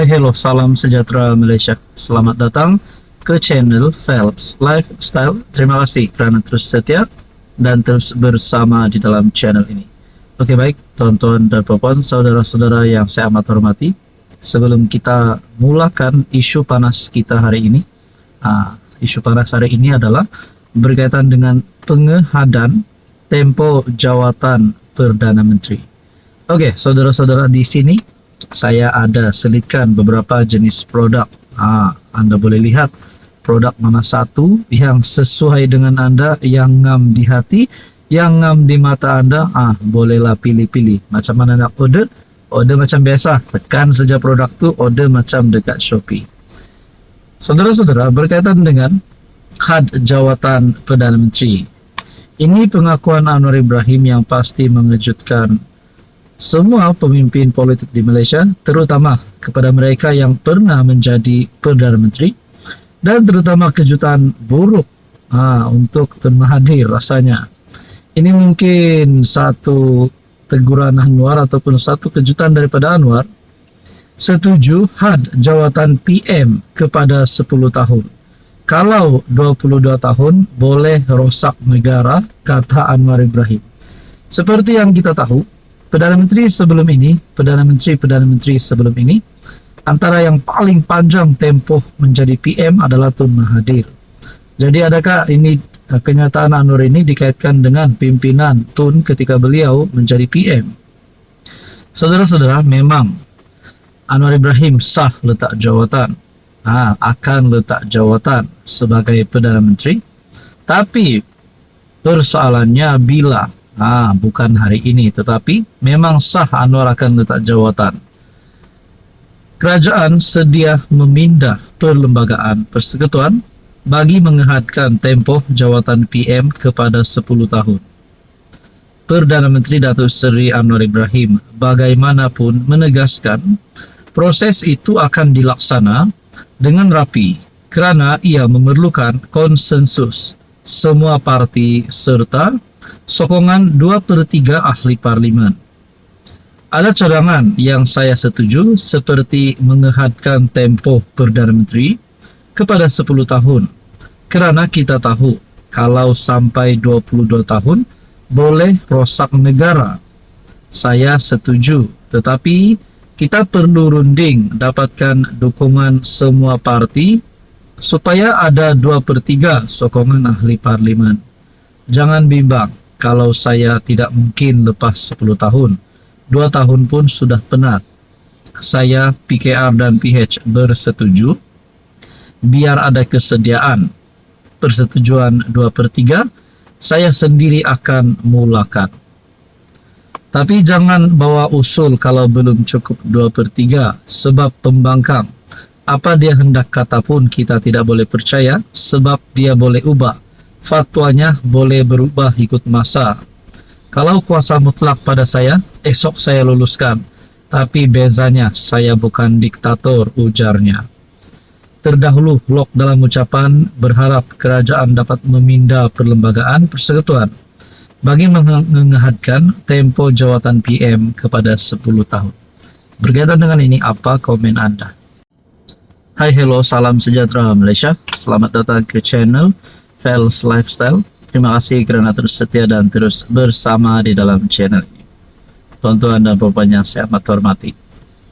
Hai, hello, salam sejahtera Malaysia. Selamat datang ke channel Phelps Lifestyle. Terima kasih kerana terus setia dan terus bersama di dalam channel ini. Oke, baik, tuan-tuan dan puan, saudara-saudara yang saya amat hormati. Sebelum kita mulakan isu panas kita hari ini, isu panas hari ini adalah berkaitan dengan pengehadan tempo jawatan Perdana Menteri. Oke, saudara-saudara, di sini saya ada selitkan beberapa jenis produk. Anda boleh lihat produk mana satu yang sesuai dengan Anda, yang ngam di hati, yang ngam di mata Anda. Bolehlah pilih-pilih. Macam mana nak order? Order macam biasa. Tekan saja produk tu, order macam dekat Shopee. Saudara-saudara, berkaitan dengan had jawatan Perdana Menteri. Ini pengakuan Anwar Ibrahim yang pasti mengejutkan semua pemimpin politik di Malaysia, terutama kepada mereka yang pernah menjadi Perdana Menteri, dan terutama kejutan buruk untuk Tun Mahathir rasanya. Ini mungkin satu teguran Anwar ataupun satu kejutan daripada Anwar. Setuju had jawatan PM kepada 10 tahun. Kalau 22 tahun boleh rosak negara, kata Anwar Ibrahim. Seperti yang kita tahu, Perdana Menteri sebelum ini, antara yang paling panjang tempoh menjadi PM adalah Tun Mahathir. Jadi adakah ini kenyataan Anwar ini dikaitkan dengan pimpinan Tun ketika beliau menjadi PM? Saudara-saudara, memang Anwar Ibrahim sah letak jawatan, akan letak jawatan sebagai Perdana Menteri. Tapi persoalannya bila bukan hari ini, tetapi memang sah Anwar akan letak jawatan. Kerajaan sedia memindah perlembagaan persekutuan bagi mengehadkan tempoh jawatan PM kepada 10 tahun. Perdana Menteri Datuk Seri Anwar Ibrahim bagaimanapun menegaskan proses itu akan dilaksana dengan rapi kerana ia memerlukan konsensus semua parti serta sokongan 2/3 ahli parlimen. Ada cadangan yang saya setuju seperti mengehadkan tempoh Perdana Menteri kepada 10 tahun kerana kita tahu kalau sampai 22 tahun boleh rosak negara. Saya setuju, tetapi kita perlu runding dapatkan dukungan semua parti supaya ada 2/3 sokongan ahli parlimen. Jangan bimbang kalau saya tidak mungkin lepas 10 tahun. 2 tahun pun sudah penat. Saya, PKR dan PH bersetuju. Biar ada kesediaan persetujuan 2/3, saya sendiri akan mulakan. Tapi jangan bawa usul kalau belum cukup 2/3 sebab pembangkang. Apa dia hendak kata pun kita tidak boleh percaya sebab dia boleh ubah. Fatwanya boleh berubah ikut masa. Kalau kuasa mutlak pada saya, esok saya luluskan. Tapi bezanya saya bukan diktator, ujarnya. Terdahulu Lok dalam ucapan berharap kerajaan dapat memindah perlembagaan persekutuan bagi mengehadkan tempo jawatan PM kepada 10 tahun. Berkaitan dengan ini, apa komen Anda? Hai, hello, salam sejahtera Malaysia. Selamat datang ke channel Phelps Lifestyle. Terima kasih kerana terus setia dan terus bersama di dalam channel ini. Tuan-tuan dan puan yang saya amat hormati,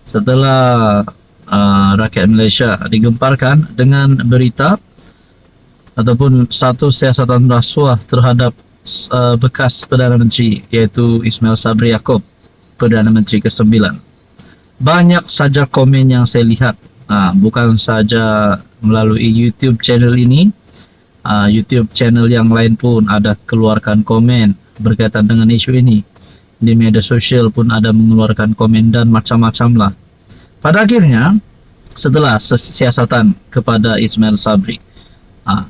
setelah rakyat Malaysia digemparkan dengan berita ataupun satu siasatan rasuah terhadap bekas Perdana Menteri, iaitu Ismail Sabri Yaakob, Perdana Menteri ke-9. Banyak saja komen yang saya lihat, bukan saja melalui YouTube channel ini, YouTube channel yang lain pun ada keluarkan komen berkaitan dengan isu ini. Di media sosial pun ada mengeluarkan komen dan macam-macam lah. Pada akhirnya, setelah siasatan kepada Ismail Sabri,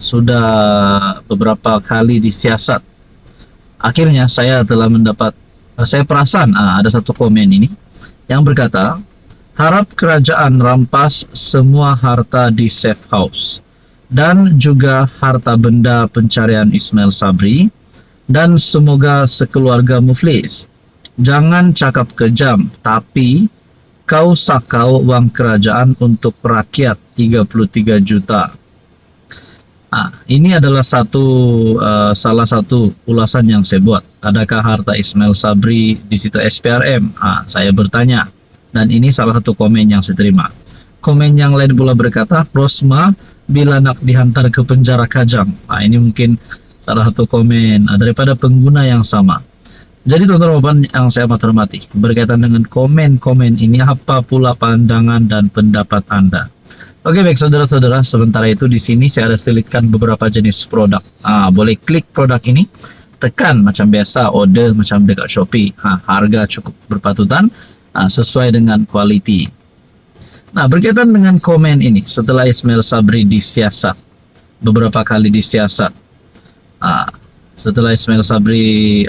sudah beberapa kali disiasat, akhirnya saya telah mendapat, saya perasan ada satu komen ini yang berkata, harap kerajaan rampas semua harta di safe house dan juga harta benda pencarian Ismail Sabri, dan semoga sekeluarga muflis. Jangan cakap kejam, tapi Kau sakau uang kerajaan untuk rakyat 33 juta. Ini adalah salah satu ulasan yang saya buat. Adakah harta Ismail Sabri di situ SPRM? Saya bertanya. Dan ini salah satu komen yang saya terima. Komen yang lain pula berkata, Rosma bila nak dihantar ke penjara Kajang. Ini mungkin salah satu komen daripada pengguna yang sama. Jadi teman-teman yang saya amat hormati, berkaitan dengan komen-komen ini, apa pula pandangan dan pendapat Anda? Oke, baik saudara-saudara, sementara itu di sini saya ada selitkan beberapa jenis produk. Boleh klik produk ini, tekan macam biasa, order macam dekat Shopee. Harga cukup berpatutan, sesuai dengan kualiti. Nah, berkaitan dengan komen ini, setelah Ismail Sabri disiasat, beberapa kali disiasat. Setelah Ismail Sabri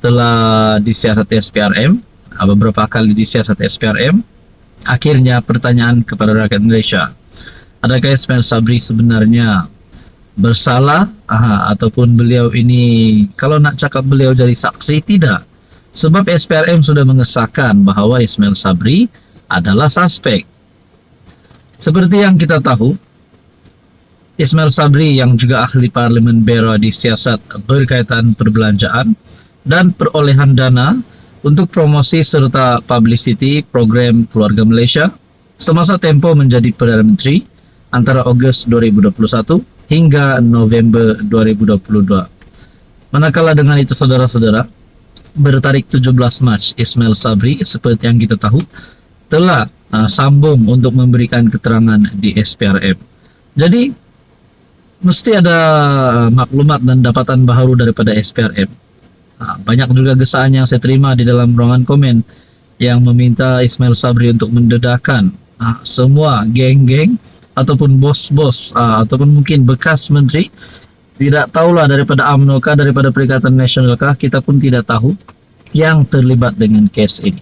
telah disiasat SPRM, beberapa kali disiasat SPRM, akhirnya pertanyaan kepada rakyat Malaysia, adakah Ismail Sabri sebenarnya bersalah ataupun beliau ini, kalau nak cakap beliau jadi saksi, tidak. Sebab SPRM sudah mengesahkan bahwa Ismail Sabri adalah suspek. Seperti yang kita tahu, Ismail Sabri yang juga ahli Parlimen Beira disiasat berkaitan perbelanjaan dan perolehan dana untuk promosi serta publicity program Keluarga Malaysia semasa tempoh menjadi Perdana Menteri antara Ogos 2021 hingga November 2022. Manakala dengan itu saudara-saudara, bertarik 17 Mac, Ismail Sabri seperti yang kita tahu telah sambung untuk memberikan keterangan di SPRM. Jadi mesti ada maklumat dan dapatan baru daripada SPRM. Banyak juga gesaan yang saya terima di dalam ruangan komen yang meminta Ismail Sabri untuk mendedahkan semua geng-geng ataupun bos-bos ataupun mungkin bekas menteri, tidak tahulah daripada UMNO kah, daripada Perikatan Nasional kah, kita pun tidak tahu, yang terlibat dengan kes ini.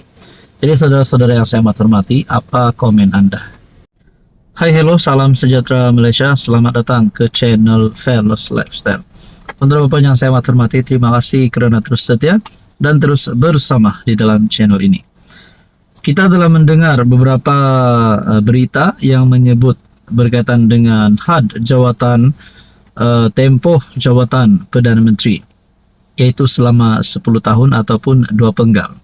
Jadi saudara-saudara yang saya amat hormati, apa komen Anda? Hai, hello, salam sejahtera Malaysia, selamat datang ke channel Fearless Lifestyle. Untuk Bapak yang saya amat hormati, terima kasih kerana terus setia dan terus bersama di dalam channel ini. Kita telah mendengar beberapa berita yang menyebut berkaitan dengan had jawatan tempoh jawatan Perdana Menteri, yaitu selama 10 tahun ataupun 2 penggal.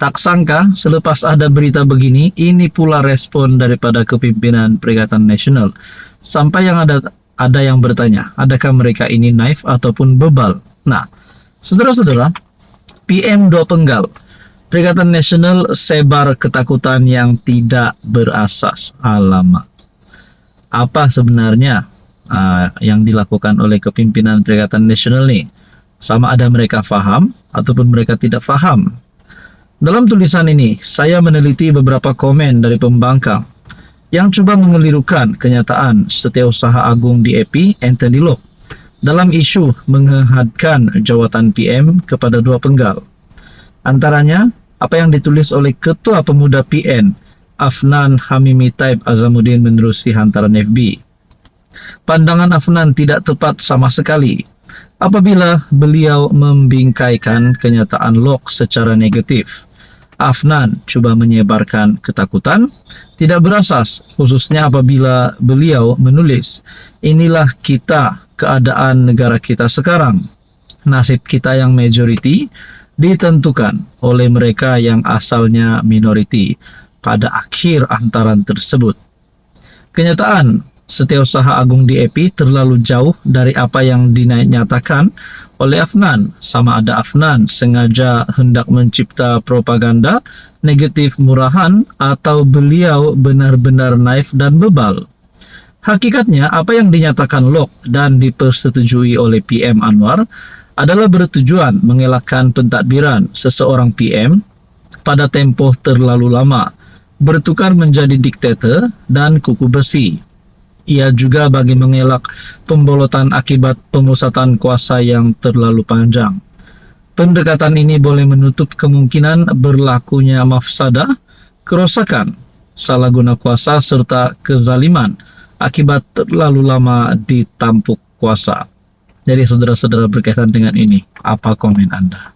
Tak sangka selepas ada berita begini, ini pula respon daripada kepimpinan Perikatan Nasional. Sampai yang ada yang bertanya, adakah mereka ini naif ataupun bebal? Nah, saudara-saudara, PM 2 penggal, Perikatan Nasional sebar ketakutan yang tidak berasas. Alamak. Apa sebenarnya yang dilakukan oleh kepimpinan Perikatan Nasional ini? Sama ada mereka faham ataupun mereka tidak faham. Dalam tulisan ini, saya meneliti beberapa komen dari pembangkang yang cuba mengelirukan kenyataan Setiausaha Agung DAP Anthony Loke dalam isu menghadkan jawatan PM kepada 2 penggal. Antaranya, apa yang ditulis oleh Ketua Pemuda PN Afnan Hamimi Taib Azamuddin menerusi hantaran FB. Pandangan Afnan tidak tepat sama sekali apabila beliau membingkaikan kenyataan Loke secara negatif. Afnan cuba menyebarkan ketakutan tidak berasas, khususnya apabila beliau menulis, inilah kita, keadaan negara kita sekarang. Nasib kita yang majority ditentukan oleh mereka yang asalnya minority pada akhir hantaran tersebut. Kenyataan Setiausaha Agung DAP terlalu jauh dari apa yang dinyatakan oleh Afnan. Sama ada Afnan sengaja hendak mencipta propaganda negatif murahan atau beliau benar-benar naif dan bebal. Hakikatnya apa yang dinyatakan Loke dan dipersetujui oleh PM Anwar adalah bertujuan mengelakkan pentadbiran seseorang PM pada tempoh terlalu lama, bertukar menjadi diktator dan kuku besi. Ia juga bagi mengelak pembolotan akibat pemusatan kuasa yang terlalu panjang. Pendekatan ini boleh menutup kemungkinan berlakunya mafsadah, kerosakan, salah guna kuasa serta kezaliman akibat terlalu lama ditampuk kuasa. Jadi saudara-saudara berkaitan dengan ini, apa komen Anda?